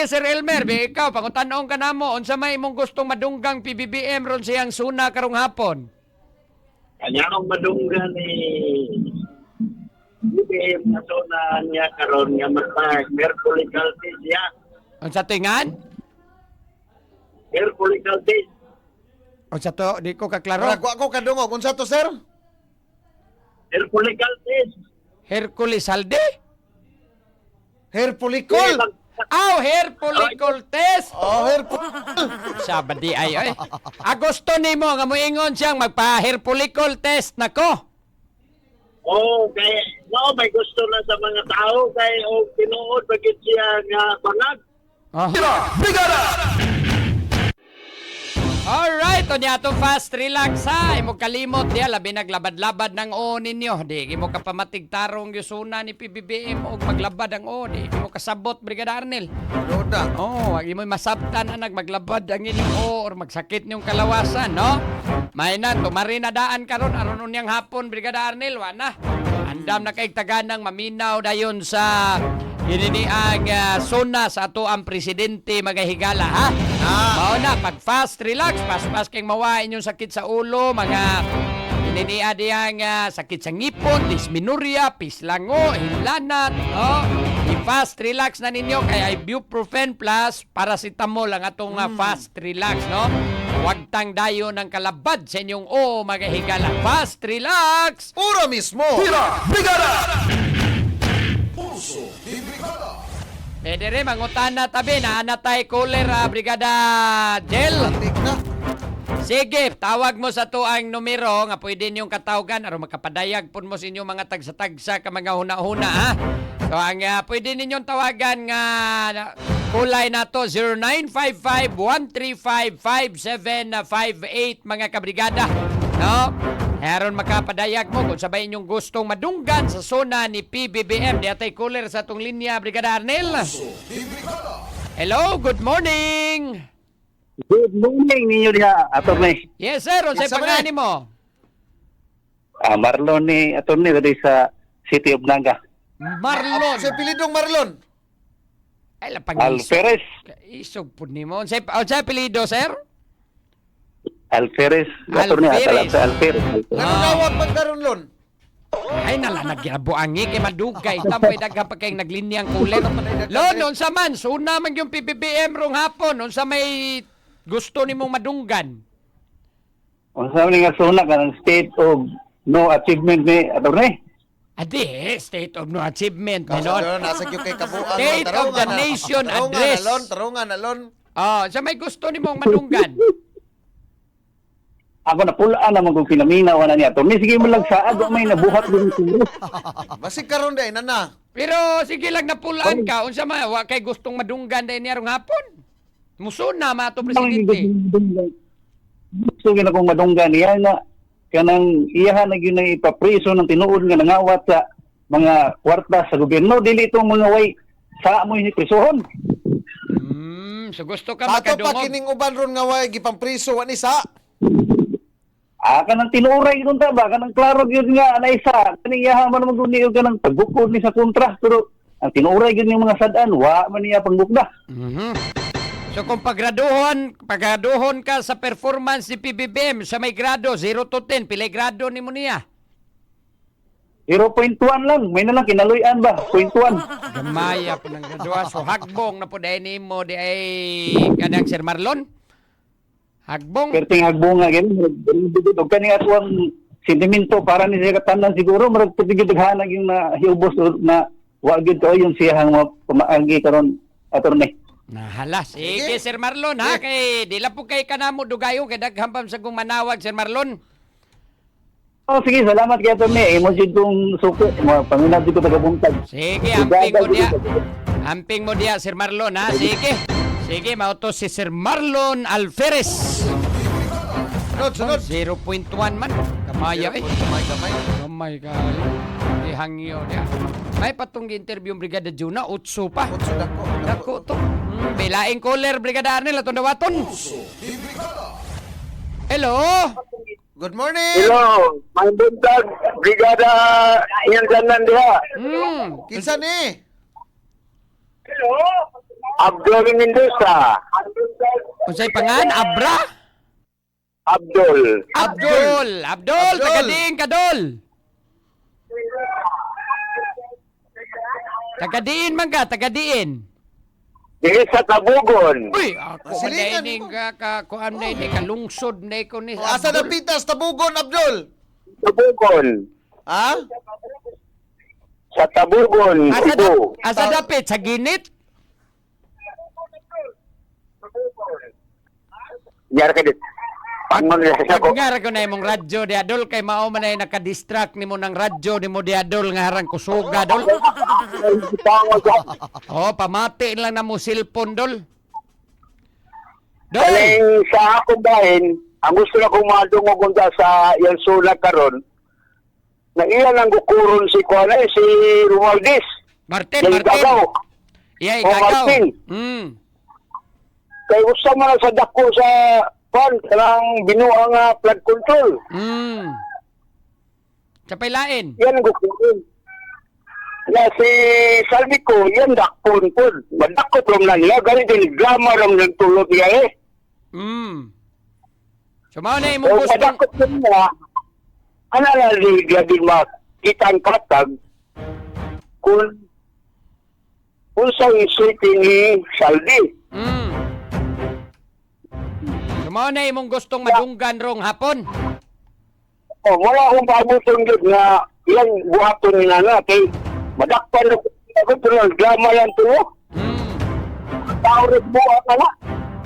Sir Elmer, ikaw, pangutanon ka na mo, unsa may imong gustong madunggang PBBM ron siyang suna karong hapon? Kanya ang madunggan ni BBM na to na niya karon nga Mercury Calcis siya. Unsa tingan? Mercury Calcis. Unsa to, di ko kaklaro. Rago ako kadungog. Unsa to, sir? Mercury Calcis. Hercules Salde? Hair follicle. Hair follicle test. Hair Sa badi ay. Agosto nimo nga moingon siyang magpa-hair follicle test nako. Kay no may gusto na sa mga tao kay tinuod bagid siya nga bangag. Brigada! Alright, o niya to fast relax ha. Imo kalimot diya, labi naglabad-labad ng o ninyo. Di mo kapamatigtarong yusuna ni PBBM o maglabad ang o. Di mo kasabot, Brigada Arnel. Roda. Wag mo masabtan na maglabad ang inyong o or magsakit niyong kalawasan, no? May na, tumarinadaan karon aron niyang hapon, Brigada Arnel, wana. Andam na kay taganang maminaw dayon sa ini ang suna sa ato ang presidente magahigala, ha? Mao na, pag fast relax, pas kayong mawain yung sakit sa ulo, mga ininia diyang sakit sa ngipon, dysmenorrhea, pislango, hinlanat, no? I-fast relax na ninyo kaya ibuprofen plus paracetamol ang atong fast relax, no? Huwag tang dayo ng kalabad sa inyong magahigala. Fast relax! Pura mismo. Brigada! Pwede rin, mangutana tabi na anatay cooler, Brigada Jel. Antik na. Sige, tawag mo sa tuang numero nga pwede niyong katawagan aron makapadayag pun mo sa inyong mga tagsa-tagsa ka mga huna-huna, ha? So, ang pwede ninyong tawagan nga kulay na to 0955-135-5758 mga kabrigada, no? Aron makapadayag mo kung sabay inyong gustong madunggan sa zona ni PBBM. Di atay cooler sa itong linya, Brigada Arnel. Hello, good morning. Good morning ninyo diha, attorney. Yes, sir. Unsay Yes, sir. pangalan mo? Marlon ni attorney diri sa City of Naga. Marlon. Sa pilidong Marlon. Ay, lapang Alferez. isog po ni mo. Unsay apelyido, sir? Alferez. Attorney Alferez. sa Alferez. Nanungawag magkaroon lon. Ay, nalanagyabuangi kay madugay. Tapoy daghan pa kayong naglinyang kulit. Lo, noon sa man, suna man yung PBBM rong hapon. Noon sa may gusto ni mong madunggan. Ang sabi nga suna ka ng state of no achievement ni attorney. Adi, state of no achievement. Kaso Menon. nasa yung kay kabuan. State of the nation address. Tarungan na lon. Oh, sa may gusto ni mong madunggan. Ako na pulaan naman kung pinaminaw na ni attorney. Sige mo lang sa ako may nabuhat din siguro. Basig karon day nana. Pero sige lang napulaan ka. Unsa man, wa kay gustong madunggan dahil niyarong hapon. Musuna mato presidente. Gusto gina kong madunggan niya nga kanang iyahan na gyud na ipapriso ng tinuod nga nangawat sa mga kwarta sa gobyerno dili itong mga way sa mo ni prisuhon. So gusto ka Ato pa makadungog. kining uban ron nga way gipampriso wa ni sa. Kanang tinuray gud ta ba kanang klaro gyud nga ana isa kani iyahan man mo niyo kanang pagbukod ni sa kontra pero ang tinuray gyud ng mga sad-an wa man niya pangbukda. So kung paggraduhon ka sa performance ni PBBM sa may grado 0 to 10, pilay grado ni mo niya? 0.1 lang, may na lang kinaluyan ba? 0.1. Gamaya po ng gradua. So hagbong na po dahil ni mo di ay kanang Sir Marlon? Hagbong? Perting hagbunga gyud og kani ato ang sentimento para ni sa katanan siguro marag putigid daghana yung na hiubos na wa gyud ko yung siyang pamaagi karon attorney. Nahala. Sige, Sir Marlon, ha? Kay, dila po kay kanamo dugayo, kay daghang pam sa kong manawag, Sir Marlon. Sige, salamat kay attorney. Imo jud kong suko, pangunad jud ko tagabuntag. Sige, amping mo diya. Amping mo diya, Sir Marlon, ha? Sige. Sige, mauto si Sir Marlon Alferez. Sunod. 0.1 man. Kamaya, eh. Gamay. Gamay ka. Ihangyo niya. May patong interview yung Brigada Juna, utso pa. Utso dako. Dako to. Bilaing caller, Brigada Arnel, atong dawaton. Hello? Good morning. Hello, may buntag brigada iyang tanan diha. Kinsa ni? Hello. Abdul Mendoza. Unsay pangan? Abra? Abdul. Abdul, tagadiin ka, Dol. Tagadiin man ka, tagadiin. Dili sa Tabugon. Uy, ako Silingan na ini mo. kuan na ini, kalungsod na ko ni. Asa na pitas, Tabugon, Abdul? Tabugon. Ha? Sa Tabugon. Cebu. Asa dapit, sa ginit? Yar ka dit. Pangon nila sa ko. Nga ko na imong radyo di adol kay mao man ay naka-distract nimo ng radyo nimo di adol nga harang kusuga dol. Pangon ko. Oh, pamati lang na mo cellphone dol. Dol. Kaling sa akong bahin, ang gusto na kong madungog unta sa yung sulat karon. Na iyan ang gukuron si Kuala, si Romualdez. Martin. Iya, Oh, igagaw. Martin. Kaya gusto mo na sa dako sa kanang binuha nga flood control. Sapay lain. Yan ang gukuron. Na si Salvico, yan dakpon po. Madakot ram na niya. Ganito yung drama ram ng tulog niya eh. So mao na imong Kung gustong madakot ram niya, ano na ligla din makita ang katag kung sa isipin ni Saldi. So mao na imong gustong madunggan rong hapon. O, wala akong paabotong yun na yan buhaton ni Nana. Kaya madakpan na ako, pero drama lang ito. Tao rin buhat na na.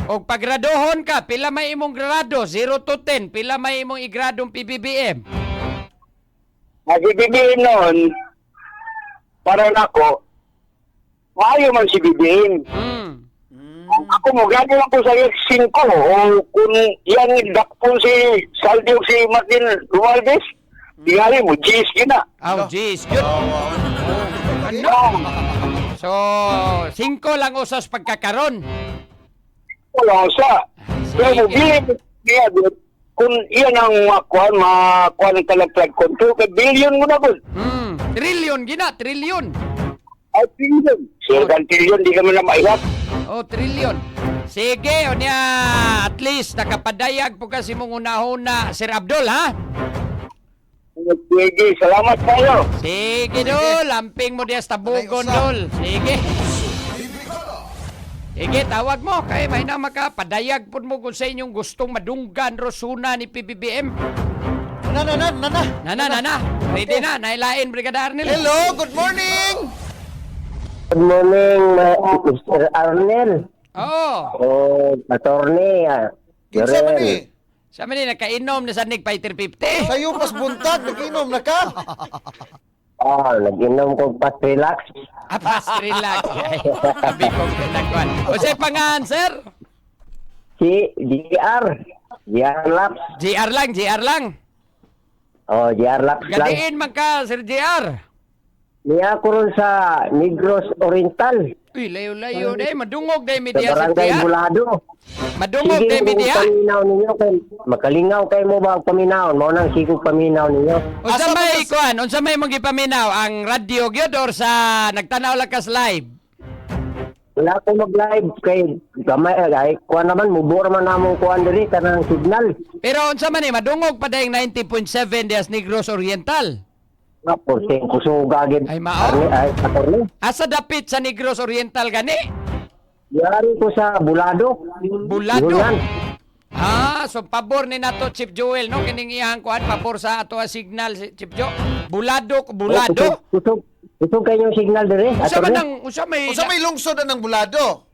Og paggraduhon ka, pila may imong grado? 0 to 10. Pila may imong igradong PBBM? Nagbibibihin noon, para na ako, maayo man si Bibihin. Ako mo, gano'n lang po sa X5 o kung yan dakpon si Saldi o si Martin Romualdez, tingali mo, G's yun na. Oh, jeez. Good. Ano? So, 5 lang usas pagkakaroon. Wala ko sa. Pero mo, bilhin niya, kung iyan ang makuha ng talagplag control, kay billion mo na po. Trillion, gina, trillion. Ay, billion. Sirgan trillion, di ka man na maihap. Oh, trillion. Sige, o niya, at least nakapadayag po kasi mong una-una, Sir Abdul, ha? Sige, salamat kayo. Sige, Dol. Lamping mo diya sa tabugon, Dol. Sige. Sige, tawag mo. Kaya may na makapadayag po mo kung sa inyong gustong madunggan rosuna ni PBBM. Nana. Ready na. Nailain, Brigada Arnel. Hello, good morning! Good morning, Mr. Arnel. Oo. O, attorney. Kinsa man ni? Sa mga nakainom na sa Nick Fighter 50. Sayo pas buntag, nag-inom na ka? Nag-inom ko pas relax. Apas, relax. Sabi ko pinagwan. O sa pangahan, sir? Si JR. JR Laps. JR lang. JR Laps lang. Gadiin man ka, Sir JR. Niya ko ron sa Negros Oriental. Uy, layo-layo day. Madungog day Sa media, Sir Barangay JR. Bulado. Madungog Sige day kung media. paminaw ninyo. Makalingaw kayo mo ba ang paminaw? Mao nang sigong paminaw ninyo. Unsa may kuan? Unsa may mong gipaminaw? Ang radio gyud or sa nagtanaw lang kas live? Wala ko mag-live kay gamay ay kuan naman mubor man namong kuan diri kanang signal. Pero unsa man madungog pa dayong 90.7 dias Negros Oriental. Por kuso gagid. Ay, mao? Ay, attorney. Asa dapit sa Negros Oriental gani? Yari ko sa Bulado. Bulado. Yun. So pabor ni nato Chief Joel no kining iyang kuan pabor sa ato a signal si Chief Jo. Bulado. Kusog kayo yung signal dire. Unsa man attorney. ang unsa may Unsa may lungsod na ng Bulado?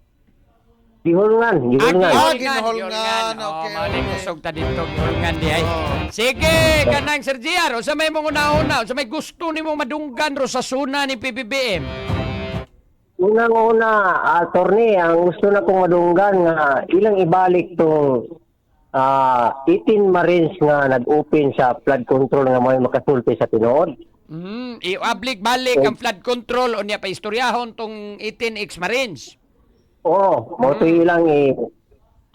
Gihulngan. Ginholngan. Okay, Mali okay. kusog ta dito gihulngan di ay. Sige, kanang Sir JR, unsa may mong una-una, unsa may gusto nimo madunggan ro sa suna ni PBBM? Unang-una, attorney, ang gusto na kong madunggan nga ilang ibalik tong 18 Marines nga nag-open sa flood control nga may makasulti sa tinuod. Iablik balik ang flood control o niya pa istoryahon tong 18 ex-Marines. Mo to ilang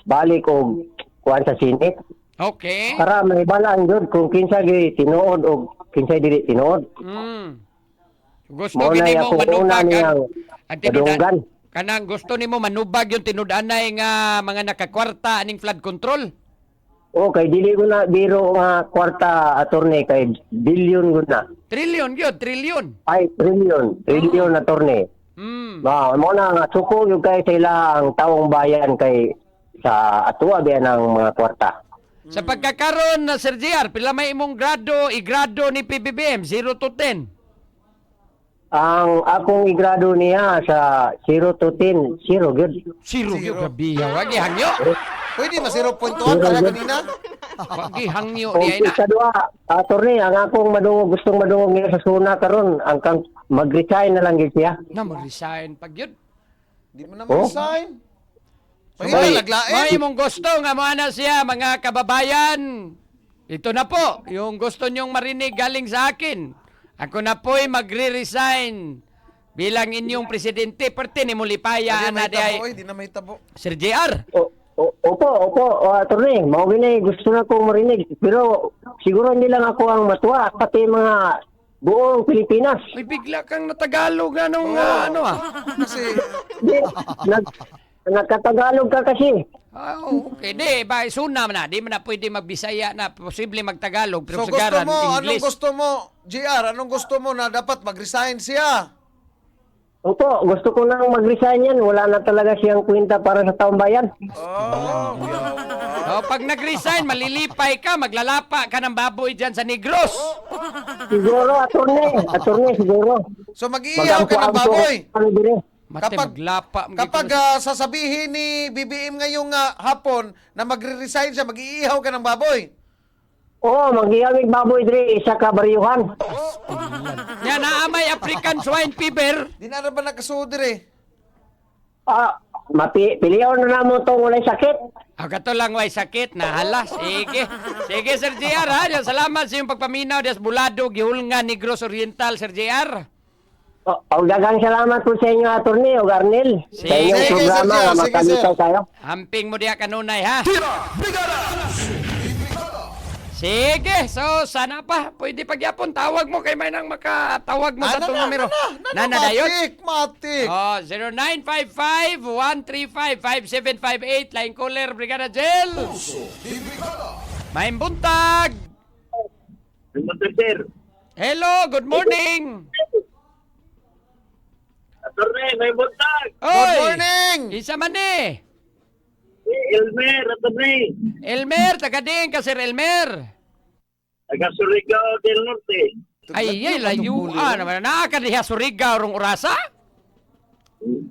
balik og kuan sa Senate. Okay. Para may balaan jud kung kinsa gi tinuod o kinsa dili tinuod. Gusto Mo na gini ako mong una madunggan niyang ang tinudan. madunggan. Kanang gusto nimo manubag yung tinud-anay nga mga nakakwarta aning flood control. Okay, dili ko na biro nga kwarta attorney kay billion ko na. Trillion yun, trillion. 5 trillion attorney. Mo na nga suko yung kay sila ang taong bayan kay sa atuwa biya ng mga kwarta. Sa pagkakaroon na Sir JR, pila may imong grado, igrado ni PBBM, 0 to 10. Ang akong igrado niya sa 0 to 10, 0 good. 0 yung gabi. Wagi hangyo. Pwede ma 0.1 kaya kanina? Wagi hangyo Kung niya na. sa duha, attorney, ang akong gustong madungog niya sa suna karon, ang kang mag-resign na lang gid siya. Na mag-resign pag yun. Di mo na Oh. mag-resign. May Pahina laglain. mong gusto nga mo ana siya, mga kababayan. Ito na po, yung gusto nyong marinig galing sa akin. Ako na po'y magre-resign bilang inyong presidente. Parte ni Mulipaya na di ay Di na may tabo. Sir JR. Opo, attorney, mao gini gusto na kong marinig. Pero siguro hindi lang ako ang matuwa, pati mga buong Pilipinas. May bigla kang natagalog anong ano ah. Kasi, Di, nagkatagalog ka kasi. Okay, di ba suna na, di mo na pwede magbisaya na posible magtagalog pero so gusto sagaran mo, anong English. gusto mo, JR, anong gusto mo na dapat mag-resign siya? Opo, gusto ko nang mag-resign yan. Wala na talaga siyang kwenta para sa taong bayan. Oh, Pag nag-resign, malilipay ka, maglalapa ka ng baboy dyan sa Negros. Siguro, attorney, siguro. So mag-iihaw ka ng baboy. Ano dire? Mate, Kapag- maglapa. Kapag sasabihin ni BBM ngayong hapon na magre-resign siya, mag-iihaw ka ng baboy. Oo, mag-iamig baboy dire, isa ka bariyuhan. Yan, naamay African swine fever. Di na ba nakasudir eh? Piliyaw na namo itong walay sakit. Gato lang way sakit na halas. Sige. Sige, Sir JR, ha? Yan, salamat sa iyong pagpaminaw des Bulado, Gihulngan, Negros Oriental, Sir JR. Ang dagang salamat po sa inyo, attorney, o Garnel. Sa Sige, inyong Sir programa Jel, na sige, makalitaw sir. tayo. Hamping mo diya kanunay, ha? Sige, so sana pa. Pwede pagyapon, tawag mo kay may nang makatawag mo sa itong numero. Nana dayon? Matik. Oh, 0955-135-5758. Line caller, Brigada Jel. May buntag. Sir, Hello, good morning. attorney, may buntag. Good morning. Isa man eh. Elmer, attorney. Elmer, taga-ding ka, Sir Elmer. Taga Surigao del Norte. Ay, layuan. Nakakadiha Surigao rong orasa?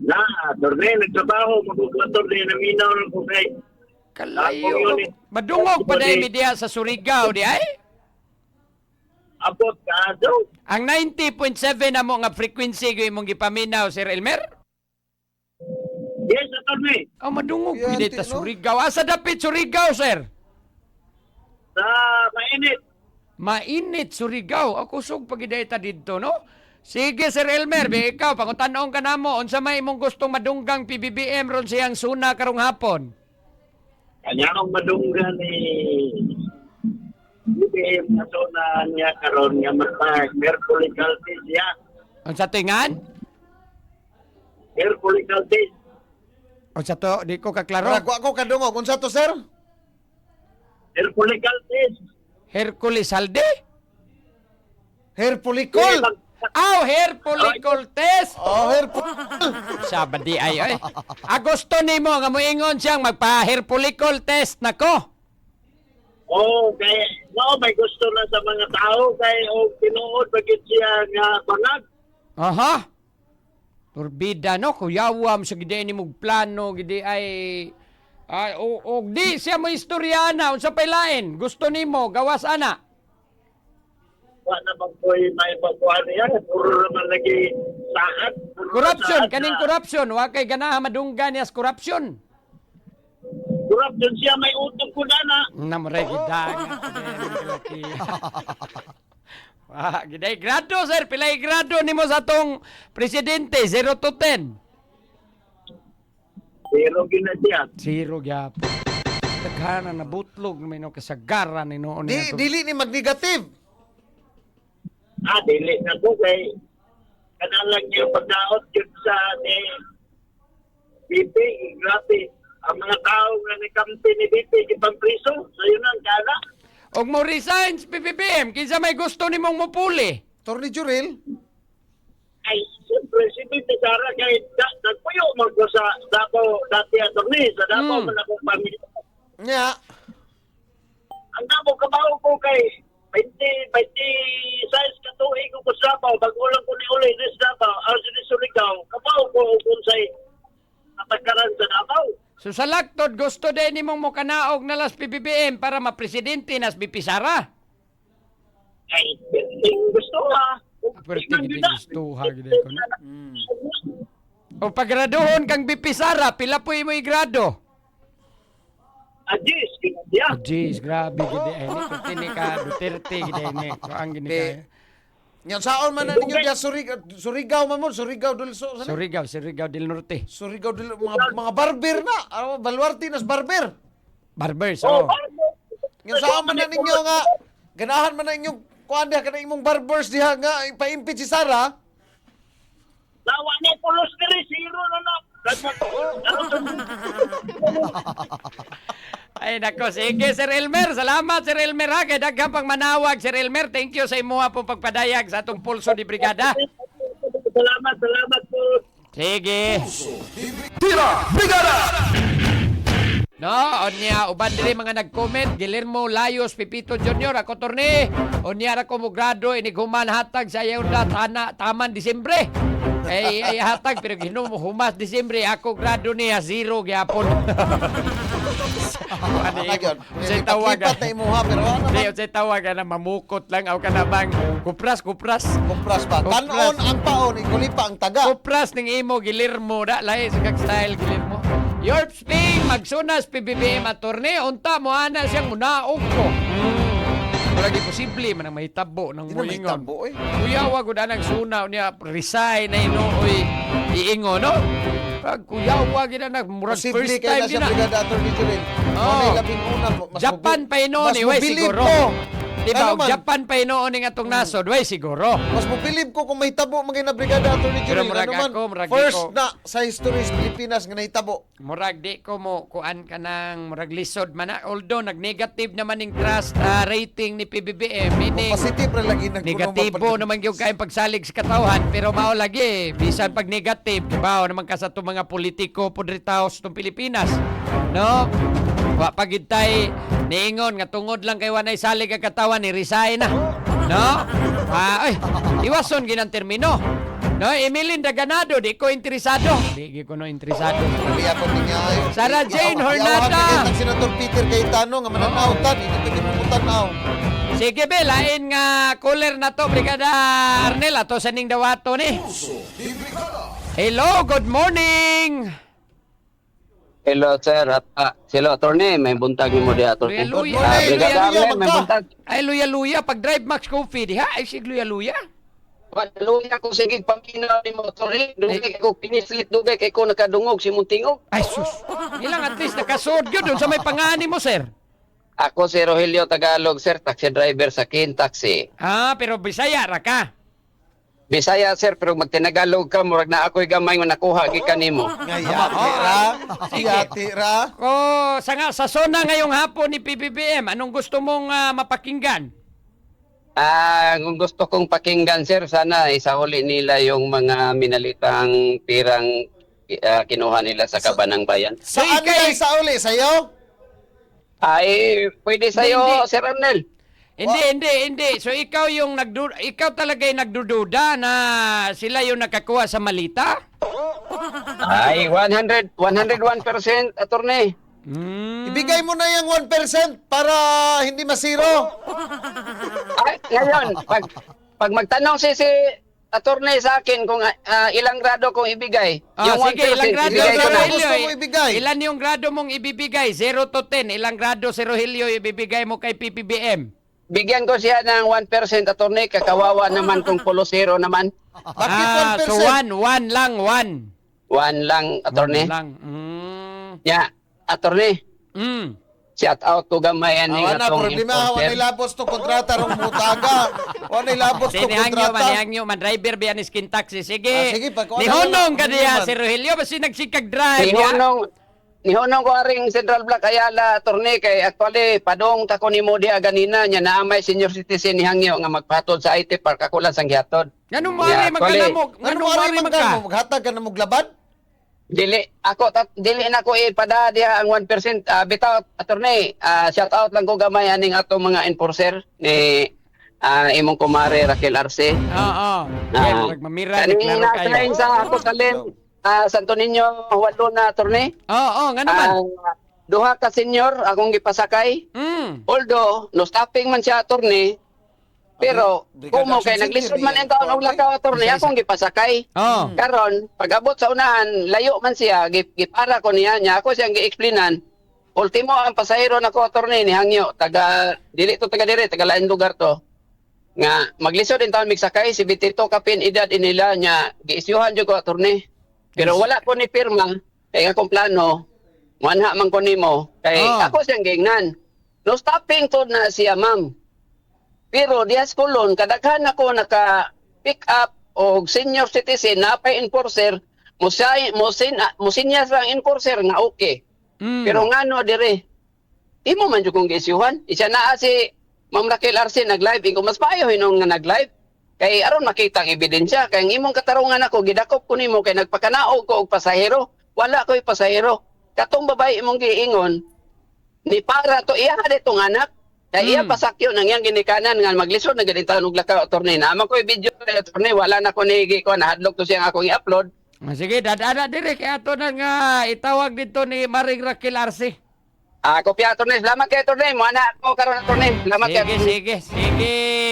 Na, attorney, nagtrabaho. Magkuklator din na minaw ng kukay. Kalayo. Madungog pa dahil media sa Surigao, di ay? Abot ka, daw. Ang 90.7 na mo nga frequency ko imong gipaminaw, Sir Elmer? Yes, attorney. Madungog Yan, pinit sa no? Surigao. Asa dapit Surigao, sir? Sa mainit. Mainit Surigao. Ako sug pagidayta didto, no? Sige, Sir Elmer, be ikaw pangutanon ka namo unsa may imong gustong madunggang PBBM ron siyang suna karong hapon? Kanyang madunggan ni BBM na na niya karon nga Mercury Calcis siya. Unsa tingan? Mercury Calcis. Unsa to? Di ko kaklaro. Rago ako kadungog. Unsa to, sir? Mercury Calcis. Hercules Halde? Hair follicle. Hair follicle test. Hair Sabadi ay. Agosto nimo nga moingon siyang magpa-hair follicle test nako. Kay no may gusto na sa mga tao kay tinuod bagit siya nga bangag. Aha. Turbida no, kuyawam sa gidi ni mong plano, gidi ay di siya mo istoryana unsa pay lain. Gusto nimo gawas ana. Wa na bang ko'y may pabuhan niya. Puro naman lagi saat. Corruption, kaning corruption, wa kay ganahan madunggan niya sa corruption. Corruption siya may utok ko na. Namre gidag. Giday grado sir, pilay grado nimo sa tong presidente 0 to 10. Pero ginadya. 0 gyap. Daghana na butlog may no kasagaran ni noon niya. Dili ni mag-negative. Dili na ko kay kanalang niya pagdaot yun sa ni BP, grabe. Ang mga tao nga ni kampi ni BP, ipang priso, sayo nang kana. Og mo resign sa PBBM, kinsa may gusto nimong mupuli? Attorney Jurel, Ay, siyempre, si BP Sara, kahit nagpuyo mo ko sa Davao, dati attorney, sa Davao, man akong pamilya. nya, Ang damo, kabaho ko kay 20 size ka tuig ko sa Davao, bagulang ko ni Uli, sa Davao, ang sinisurigaw, kabaho ko kung sa'y natagkaran sa Davao. So sa laktod, gusto din nimong mo kanaog na las PBBM para mapresidente nas BP Sara? Ay, gusto ha. Pero hindi gusto ha, gid ko na. O paggraduhon kang BP Sara, pila po imo igrado? Adis, yeah. Oh, jeez, grabe gid ay ni kutini ka Duterte gid ni. So ang gini kay nya saon man na ninyo diya Surigao man mo, Surigao del Surigao del Norte. Surigao del mga barber na, Baluarte nas barber. Barbers, Oh, oh. Nya saon man na ninyo nga ganahan man na inyong kuan diha kana imong barbers diha nga ipa-impeach si Sara. Lawa ni pulos diri, zero na na. Ay nako, sige Sir Elmer. Salamat Sir Elmer ha. Kay daghang pang manawag Sir Elmer. Thank you sa imo pong pagpadayag sa atong pulso di brigada. Salamat po. Sige. Tira Brigada! No, onya uban diri mga nag-comment, Guillermo Layos Pipito Jr. ako torni. Onya ra ko mo grado inighuman hatag sa ayuda taman Disyembre. Ay hatag pero ginumo humas Disyembre ako grado niya 0 gyapon. Sa tawagan. na imo ha pero ano Di, man sa tawagan na mamukot lang aw kana bang kupras. kupras ba. Kupras. Tanon ang paon ikulipa ang taga. Kupras ning imo Guillermo da lahi sa kag style Guillermo. Yorp Sping magsunas PBBM attorney unta mo ana siyang munaog ko. Lagi posible man ang mahitabo ng Di na mulingon. mahitabo, eh. Kuya wag gud anang sunaw niya resign na inuoy iingo no. Pag kuya wag gid na murag Posible first kay time na siya gina. brigada Attorney Jurel. Oh. May labing una mas Japan pa inoon mas eh, way mobilib siguro. ko. Di ba? Ano man? Japan pa inoon ning atong nasod, way siguro. Mas mobilib ko kung may tabo mga na brigada Attorney Pero Jurel. murag Ano man? ako, murag First ko. na sa history sa Pilipinas nga nahitabo. Murag di ko mo kuan ka ng murag lisod man na. Although nag-negative naman ning trust rating ni PBBM, meaning Positive ra lagi nagkuno. negatibo naman yung kain pagsalig sa katawhan pero mao lagi bisan pag negative diba naman ka sa itong mga politiko pudritaos itong Pilipinas no wa pagitay niingon nga tungod lang kay wanay salig ang katawan ni resign na no ay iwason ginang termino no Emilin Daganado di ko interesado di ko no interesado Hindi ako niya. Sarah Jane Hornada. Ang Senator Peter Cayetano nga mananautan, hindi ko mutanaw. sige be lain nga cooler na to brigada Arnel ato sa ning dawato ni hello good morning. Hello, sir. Hello, attorney. May buntag mo di, attorney. Luya, luya. Brigada Luya, Arlen, may magka. buntag. Ay, luya-luya. Pag drive Max Coffee, di ha? Ay, sig luya-luya. Luya ko sige pangkinaw ni mo, attorney. Dugay ko pinislit, dugay kay ko nakadungog si Muntingog. Ay, sus. Ilang at least nakasod yun dun sa may pangani mo, sir. Ako si Rogelio Tagalog, sir. Taxi driver sa Kin Taxi. Ah, pero Bisaya ra ka. Bisaya, sir, pero magtinagalog ka, murag na ako'y gamay nga nakuha gikan nimo. Ngayati ra. Sige. Ngayati ra. O, sa sona ngayong hapon ni PBBM, anong gusto mong mapakinggan? Kung gusto kong pakinggan, sir, sana isahuli nila yung mga minalitang tirang kinuha nila sa Kabanang Bayan. Saan niya sa uli? Sa'yo? Ay, pwede sa'yo, Hindi. Sir Arnel. Hindi. So, ikaw talaga yung nagdududa na sila yung nakakuha sa malita? Ay, 101%, attorney. Ibigay mo na yung 1% para hindi masiro. Ay, ngayon, pag magtanong si attorney sa akin kung ilang grado kong ibigay, Sige, ilang grado, ibigay Sir ko na. Rogelio? Gusto mo ibigay? Ilan yung grado mong ibibigay? 0 to 10. Ilang grado, Sir Rogelio, ibibigay mo kay PBBM? bigyan ko siya ng 1%, attorney, kakawawa naman kung pulo zero naman. Bakit 1%? So 1 lang, 1. 1 lang, attorney. 1 lang. Ya, attorney, shout out to gamay aning Awa na, atong problema. Awa importer. nila labos to kontrata rong mutaga. Kuan ay labot ko Sinihangyo man, kontrata. nihangyo man, driver biya ni skin taxi. Sige. Sige, pa, kuha na Nihunong lang. ka diya, Ano si Rogelio, basi nagsikag drive. Nihunong ko aring Central Block Ayala attorney kay actually padong tako ni mo diha ganina nya naamay senior citizen ni Hangyo nga magpatod sa IT Park ako lang sang gihatod. Ganun mari magkanamok. Ano Ganun mari man magka. ka? Maghatag ka na moglabad? Dili na ko ipada diha ang 1% bitaw attorney. Shout out lang ko gamay aning ato mga enforcer ni imong kumare Raquel Arce. Oo. Yan, magmamira, Kanina deklaro kayo. sa ako salin Santo Niño walo na attorney. Oo, nga naman. Duha ka senior akong gipasakay. Although no stopping man siya attorney, pero Brigada kumo kay Action naglisod Center, man ang taon og lakaw attorney akong gipasakay. Oo. Karon pag-abot sa unahan layo man siya gipara ko niya ako siyang gi-explainan. Ultimo ang pasahero nako attorney ni Hangyo taga lain lugar to. Nga maglisod din taon migsakay si Bitito kapin edad inila nya giisyuhan jud ko attorney. Pero wala ko ni pirma kay akong plano manha man ko nimo kay ako siyang gingnan. No stopping to na siya ma'am. Pero dias kulon kadaghan ako naka pick up og senior citizen na pay enforcer musinyas lang enforcer nga okay. Pero ngano dire imo man jud kong giisyuhan. Isa naa si Ma'am Raquel Arce nag-live ing mas maayo hinong nga nag-live. Kay aron makita ang ebidensya kay ang imong katarungan ako gidakop ko nimo kay nagpakanaog ko og pasahero. Wala ko'y pasahero. Katong babae imong giingon ni para to iya dito ng anak. Kay iya pasakyo nang iyang ginikanan nga maglisod na ganito og lakaw attorney. Naman ko'y video kay attorney wala na ko ni ko nahadlok to siya akong i-upload. Sige, dadada dire kay ato na nga itawag dito ni Maring Raquel Arce. Kopya attorney. Salamat kay attorney. Mo ana ko karon attorney. Salamat kay Sige,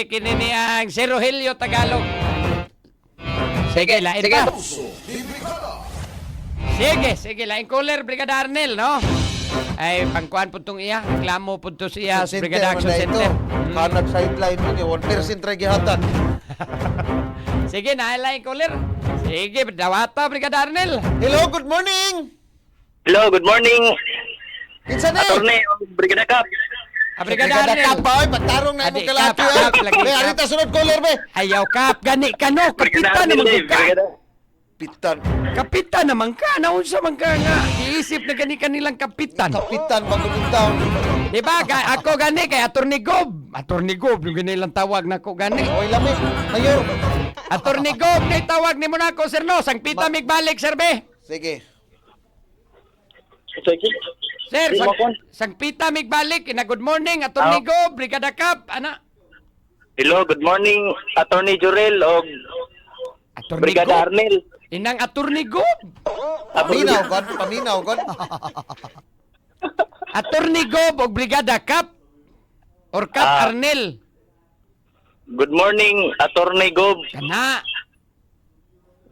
kini ni ang si Rogelio Tagalog. Sige, lain sige. pa. Sige, lain caller, Brigada Arnel, no? Ay, pangkuhan po itong iya. Reklamo po ito siya sa Brigada Action Center. Kanag sideline mo ni 1% ra gihatag. Sige, lain caller. Sige, dawata, Brigada Arnel. Hello, good morning. Hello, good morning. Kinsa ni? Attorney, Brigada Cap. Brigada Brigada Arnel. Kap ba? Oy, pagtarong na Adi, imong kalaki. Kap, Kap, lagi, Be, Kap. arita sunod caller be. Ayaw, Kap. Gani ka, no? Kapitan naman ka. Kapitan. Kapitan naman ka. Naunsa man ka nga. Iisip na gani kanilang kapitan. Kapitan bagong taon. Diba? Ako gani kay Attorney Gob. Attorney Gob, yung ganilang tawag na ko gani. Oy, lami. Mayor. Attorney Gob, kay tawag ni mo na ako, sir, no? Sang pita migbalik, sir, be. Sige. Sir, sang pita migbalik. Good morning, Attorney Gob, Brigada Cap, ana. Hello, good morning, Attorney Jurel o Attorney Brigada Gob. Arnel. Inang Attorney Gob. Paminaw god. Attorney Gob o Brigada Cap. Or Cap Arnel. Good morning, Attorney Gob, Kana.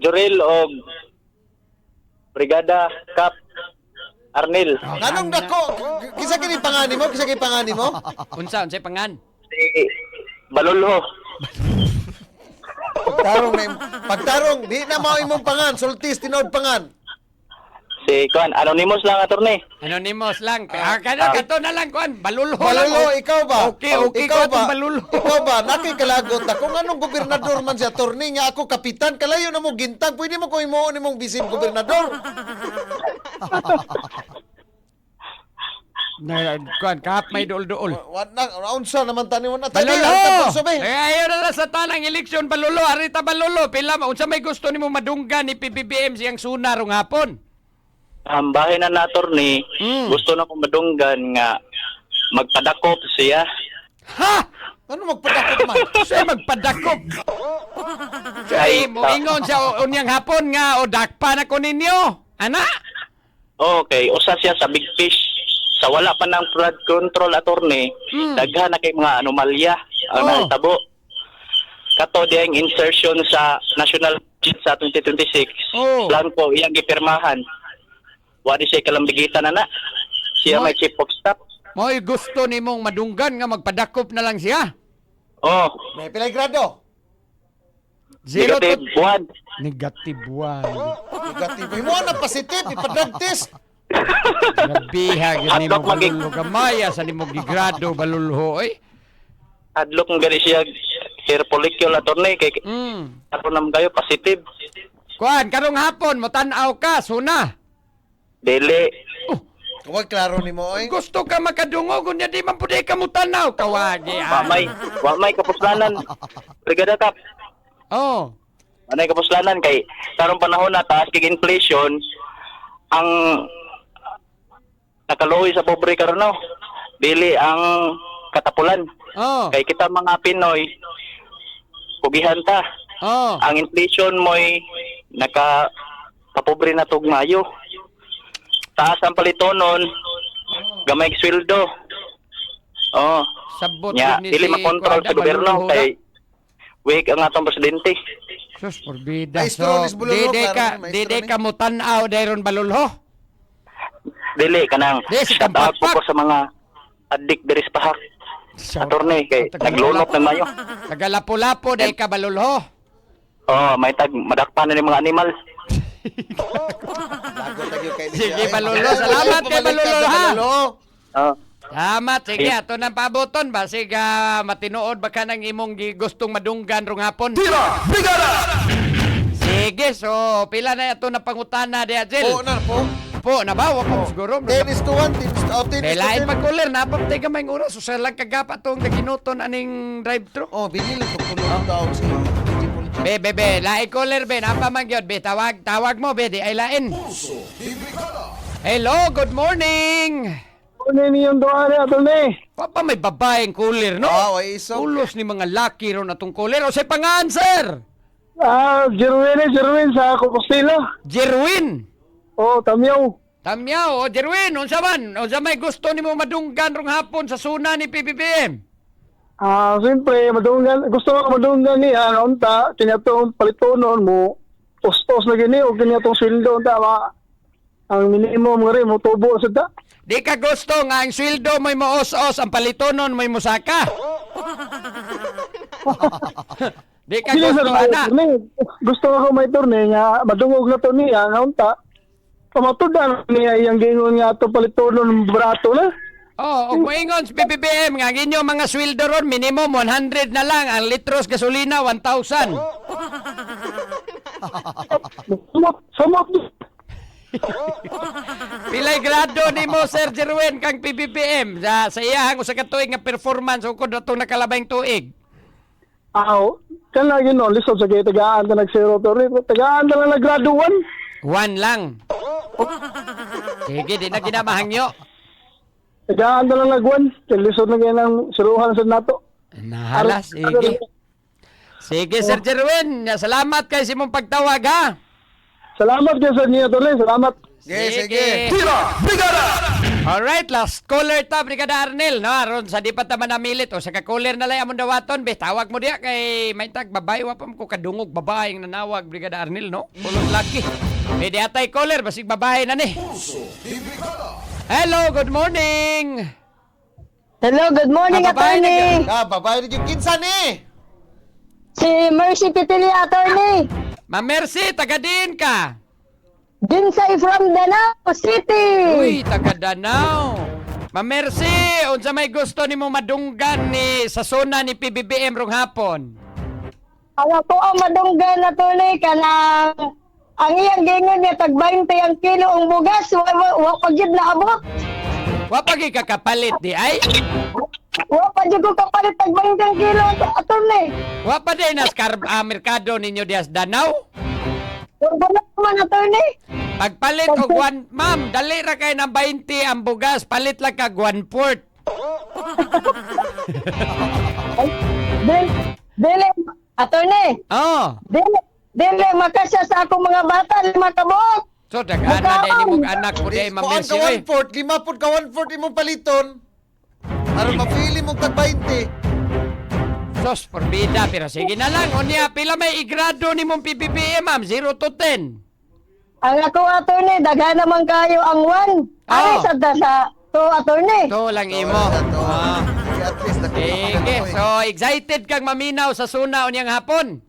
Jurel o Brigada Cap Arnel. Nanong dako? Kisa kini pangani mo? Unsa pangan? Si Balulho. Pagtarong, di na mao imong pangan, sultis tinod pangan. Si Kuan, anonymous lang, Attorney. Anonymous lang. Kato na lang, kuan. Balulho Balolo, lang. ikaw ba? Okay, ikaw ko itong balulho. Ikaw ba? Nakikalagot na. Kung anong gobernador man si attorney nga ako kapitan, kalayo na mo gintang. Pwede mo ko imuon imong bisin gobernador. Kuan, Cap may dool-dool. Unsa naman tani mo na Balolo! Ayaw na sa tanang eleksyon, Balolo. Arita Balolo. Pila, unsa may gusto ni mo madunggan ni PBBM siyang suna rong hapon? Ang bahay na Attorney, gusto na kong madunggan nga magpadakop siya. Ha? Ano magpadakot man? Siya magpadakop. Siya moingon sa unyang hapon nga o dakpa na ko ninyo. Ana? Okay, usa siya sa big fish. Sa wala pa ng flood control, Attorney, daghan na kay mga anomalya ang nahitabo. Kato diyang insertion sa national budget sa 2026. Plan ko iyang gipirmahan. Wadi siya kalambigitan na. Siya may chief of staff. Mo'y gusto ni mong madunggan nga magpadakop na lang siya. May pilay grado. Negative 1. Negative 1. Negatibo. Imo na positive, ipa-drug test. Nabihag yun ni mo balulho. Gamaya sa ni mo gigrado balulho. Adlok ng gani siya hair follicle attorney kay ako naman kayo positive. Kuan, karong hapon, mo tanaw ka, suna. Dili. Huwag klaro ni mo, oy. Gusto ka makadungog, kunya di man puday ka mo tanaw. Kawagi, Wa may kapuslanan. Brigada Kap. Oh. Anay kapuslanan kay karong panahon na taas kay inflation ang nakaluoy sa pobre karon no. Dili ang katapulan. Oh. Kay kita mga Pinoy pugihan ta. Oh. Ang inflation mo'y papobre na tugmayo. Taas ang palitonon, gamay sweldo. Oh. Sabot Nya, ni dili makontrol sa gobyerno kay weak ang atong presidente. Sus, porbida. Maestro, Luis Bulolo, klaro ni, Dede maestro ka mo tanaw dayron balulho. Dili kanang Di, si shout out Kampakpak. po sa mga adik diri sa pahak. Attorney kay naglunok ng mayo. Tagalapo-lapo day ka balulho. Oh, may madakpan na ni mga animal. Lagot lagi kay Sige, Balolo. Salamat kay Balolo, ha? Oh. Salamat. Sige, ato nang pabuton ba? Sige, matinuod ba ka ng imong gustong madunggan rong hapon? Tira! Brigada! Sige, so pila na ito na pangutana di Ajel? Po na po. Po, nabawa po siguro. 10-1, 10-10. Lain pagkulir, napaptay ka may oras. So, sa lang kagapa itong naginuton aning drive-thru. Oh, binili ko tulong daw si DJ Police. Be, lain kulir, be. Napamang yun, be. Tawag mo, be. Di ay lain. Hello, good morning. Ano yung doon na ito Papa, may babaeng kulir, no? Oh, ay iso. Ulos ni mga laki ron atong kulir. O, say pangaan, sir. Jerwin sa Compostela. Jerwin. Tamyaw. Tamyaw, o Jerwin, unsa man? Unsa may gusto nimo madunggan rong hapon sa suna ni PBBM? Siyempre, gusto ko madunggan niya, unta, kinatong palitonon mo, postos na gini, o kinatong sweldo, unta, ang minimum nga rin, mo tubo sa ta. Di ka gusto nga ang sweldo mo'y maos-os, ang palitonon mo'y musaka. Di ka gusto, ana. Gusto ko may turne nga, madungog na to niya, nga unta, kamatudan niya iyang gingon nga ito palitonon brato na. Oh, og moingon sa PBBM nga ginyo mga sweldo ron minimum 100 na lang, ang litros gasolina 1,000. Sumot. Pilay grado nimo Sir Jerwin kang PBBM sa iyahang usa ka tuig nga performance ug atong nakalabayng tuig. Kan lagi no, lisod sa kaya tagaan na nag-zero to rin. Tagaan na lang nag-grado 1. 1 lang. Sige, di na ginamahangyo. Tagaan na lang nag-1. Lisod na kaya ng siruhan sa nato. Nahalas, sige. Sige, Sir Jerwin. Salamat kay simong pagtawag, ha? Salamat kayo sa inyo, Tony. Salamat. Sige. Tira! Brigada! Alright, last caller ta, Brigada Arnel. No, aron sa di pa ta manamilit. O sa ka-caller na lang amon dawaton. Be, tawag mo diya kay may tag babae. Wapam ko kadungog babae ang nanawag, Brigada Arnel, no? Pulong laki. Pwede atay caller, basig babae na ni. Hello, good morning. Hello, good morning, Babae na attorney. Babae rin yung kinsa ni. Si Mercy Pitili, attorney. Ma'am Mercy, taga din ka. Dinsay from Danao City. Uy, taga Danao. Ma'am Mercy, unsa may gusto nimo madunggan ni sa zona ni PBBM rong hapon? Ang ako ang madunggan, attorney, kanang ang iyang gingon niya tag 20 ang kilo ang bugas, wa pa gyud naabot. Wa pa gyud kakapalit di ay? Wa pa gyud ko kapalit tag 20 ang kilo, attorney. Wa pa din nas merkado ninyo dias Danao? Wala naman, attorney. Pagpalit og ma'am, dali ra kay ng 20 ang bugas, palit lang kag 1/4. Dili, attorney. Oh. Dili makasya sa akong mga bata, 5 kabot. So dagana din nimong anak ko di Ma'am Kuan Mercy. ka oy. 1/4, 5 pud ka 1/4 imong paliton. Aron mapili mong tag 20. Sos, porbida, pero sige na lang. Unya, pila may igrado ni mong PBBM, ma'am? 0 to 10. Ang ako, attorney, daghan naman kayo ang 1. Ari Oh. sa 2, attorney. Ito lang imo. Ah. At least Sige, so excited kang maminaw sa suna unyang hapon.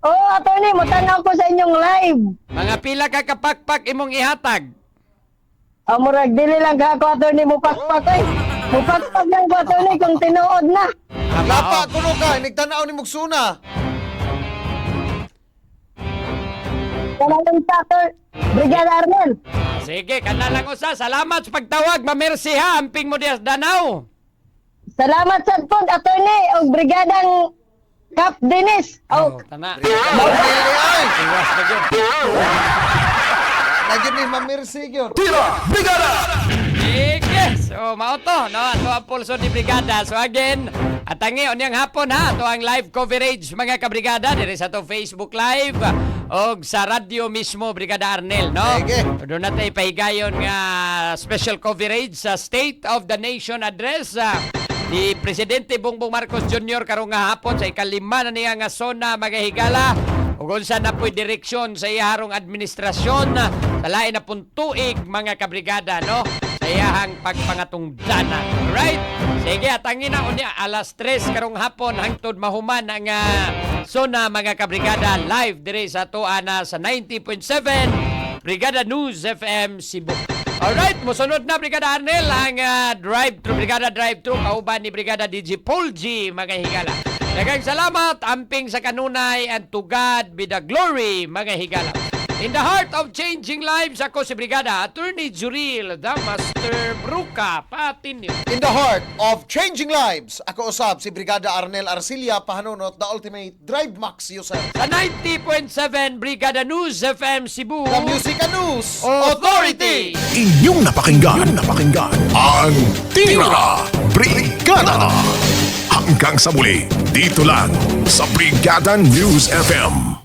Oo, attorney, mutanaw ko sa inyong live. Mga pila ka kapakpak imong ihatag. Ang murag, dili lang ka ako, attorney, mupakpak eh. Mupakpak lang ko, attorney, kung tinuod na. Lapa kuno ka, nagtanaw ni Mugsuna. Kailangan sa Brigada Arnel. Sige, kana lang usa. Salamat sa pagtawag. Mamersi ha. Amping mo dias Danau. Salamat sa pod, attorney, o Brigadang Cap Dennis. Oh, O, tana. Dili ay. Iwas na yun. Nagyan ni Mamirsi gyud. Tira Brigada! Sige. So, mao to, no? Ato ang pulso ni Brigada. So, again, atangi, onyang hapon, ha? Ato ang live coverage, mga kabrigada, diri sa to Facebook Live, o sa radio mismo, Brigada Arnel, no? Sige. Doon natin ipahigayon nga special coverage sa State of the Nation Address ni Presidente Bongbong Marcos Jr. karong nga hapon sa ikalima na niya nga zona magahigala ug unsa na po'y direksyon sa iharong administrasyon sa lain na puntuig mga kabrigada, no? Sa iyahang pagpangatungdanan. Right? Sige, atangin na unya alas 3 karong hapon hangtod mahuman ang zona mga kabrigada live dire sa tuana sa 90.7 Brigada News FM Cebu. Alright, musunod na Brigada Arnel ang Brigada Drive-Thru kauban ni Brigada DJ Paul G, mga higala. Daghang salamat, amping sa kanunay, and to God be the glory, mga higala. In the heart of changing lives, ako si Brigada Attorney Juril, the Master Bruca, patin yun. In the heart of changing lives, ako usab si Brigada Arnel Arcilia, pahanunot, the ultimate drive max user. Sa 90.7 Brigada News FM Cebu, The Music and News Authority. Inyong napakinggan ang Tira Brigada. Hanggang sa muli, dito lang sa Brigada News FM.